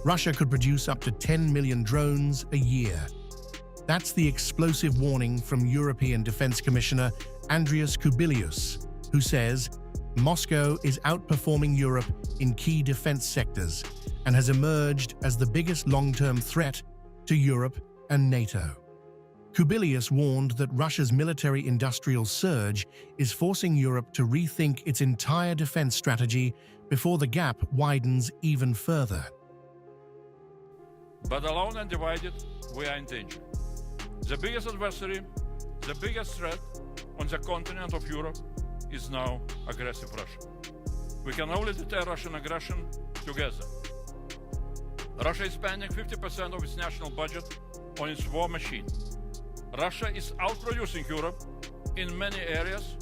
Russia could produce up to 10 million drones a year. That's the explosive warning from European Defence Commissioner Andrius Kubilius, who says Moscow is outperforming Europe in key defence sectors and has emerged as the biggest long-term threat to Europe and NATO. Kubilius warned that Russia's military-industrial surge is forcing Europe to rethink its entire defence strategy before the gap widens even further. But alone and divided, we are in danger. The biggest adversary, the biggest threat on the continent of Europe is now aggressive Russia. We can only deter Russian aggression together. Russia is spending 50% of its national budget on its war machine. Russia is outproducing Europe in many areas,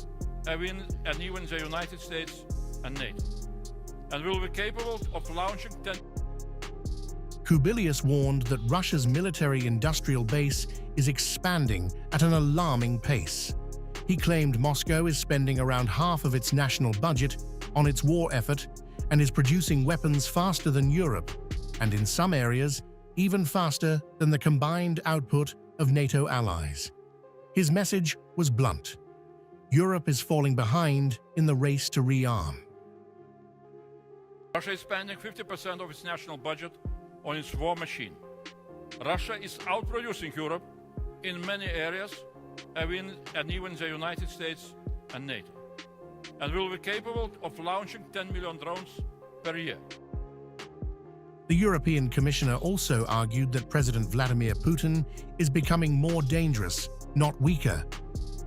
and even the United States and NATO, and will be capable of launching 10. Kubilius warned that Russia's military-industrial base is expanding at an alarming pace. He claimed Moscow is spending around half of its national budget on its war effort and is producing weapons faster than Europe, and in some areas, even faster than the combined output of NATO allies. His message was blunt. Europe is falling behind in the race to rearm. Russia is spending 50% of its national budget on its war machine. Russia is outproducing Europe in many areas, and even the United States and NATO, and will be capable of launching 10 million drones per year. The European Commissioner also argued that President Vladimir Putin is becoming more dangerous, not weaker.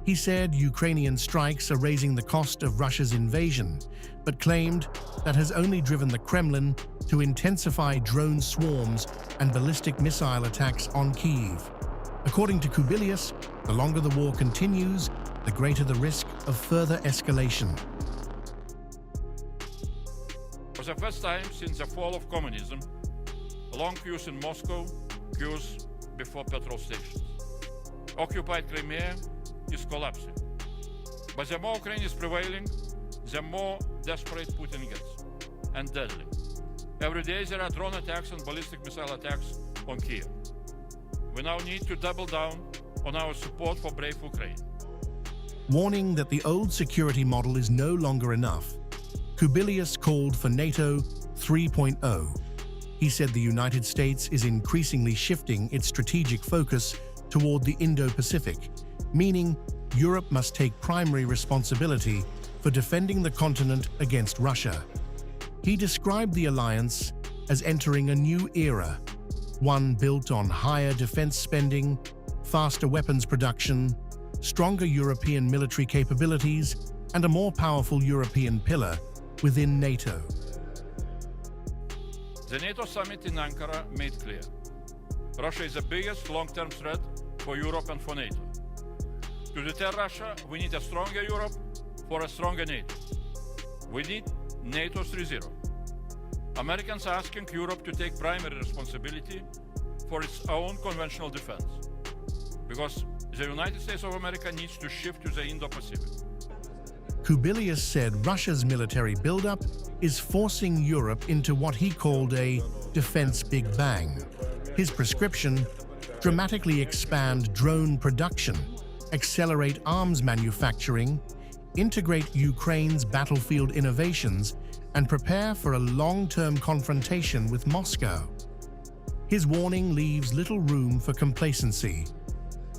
He said Ukrainian strikes are raising the cost of Russia's invasion, but claimed that has only driven the Kremlin to intensify drone swarms and ballistic missile attacks on Kyiv. According to Kubilius, the longer the war continues, the greater the risk of further escalation. For the first time since the fall of communism, long queues in Moscow, queues before petrol stations. Occupied Crimea is collapsing. But the more Ukraine is prevailing, the more desperate Putin gets, and deadly. Every day there are drone attacks and ballistic missile attacks on Kyiv. We now need to double down on our support for brave Ukraine. Warning that the old security model is no longer enough, Kubilius called for NATO 3.0. He said the United States is increasingly shifting its strategic focus toward the Indo-Pacific, meaning Europe must take primary responsibility for defending the continent against Russia. He described the alliance as entering a new era, one built on higher defense spending, faster weapons production, stronger European military capabilities, and a more powerful European pillar within NATO. The NATO summit in Ankara made clear, Russia is the biggest long-term threat for Europe and for NATO. To deter Russia, we need a stronger Europe for a stronger NATO. We need NATO 3.0. Americans are asking Europe to take primary responsibility for its own conventional defense, because the United States of America needs to shift to the Indo-Pacific. Kubilius said Russia's military buildup is forcing Europe into what he called a defense Big Bang. His prescription: dramatically expand drone production, accelerate arms manufacturing, integrate Ukraine's battlefield innovations, and prepare for a long-term confrontation with Moscow. His warning leaves little room for complacency.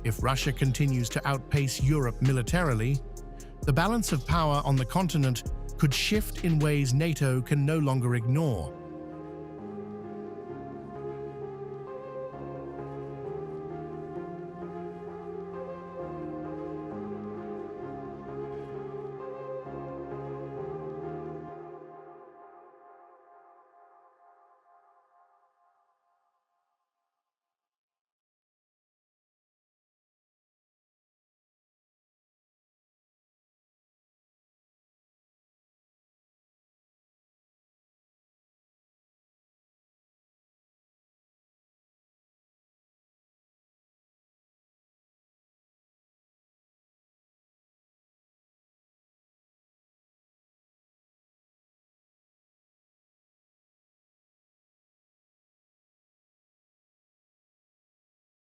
If Russia continues to outpace Europe militarily, the balance of power on the continent could shift in ways NATO can no longer ignore.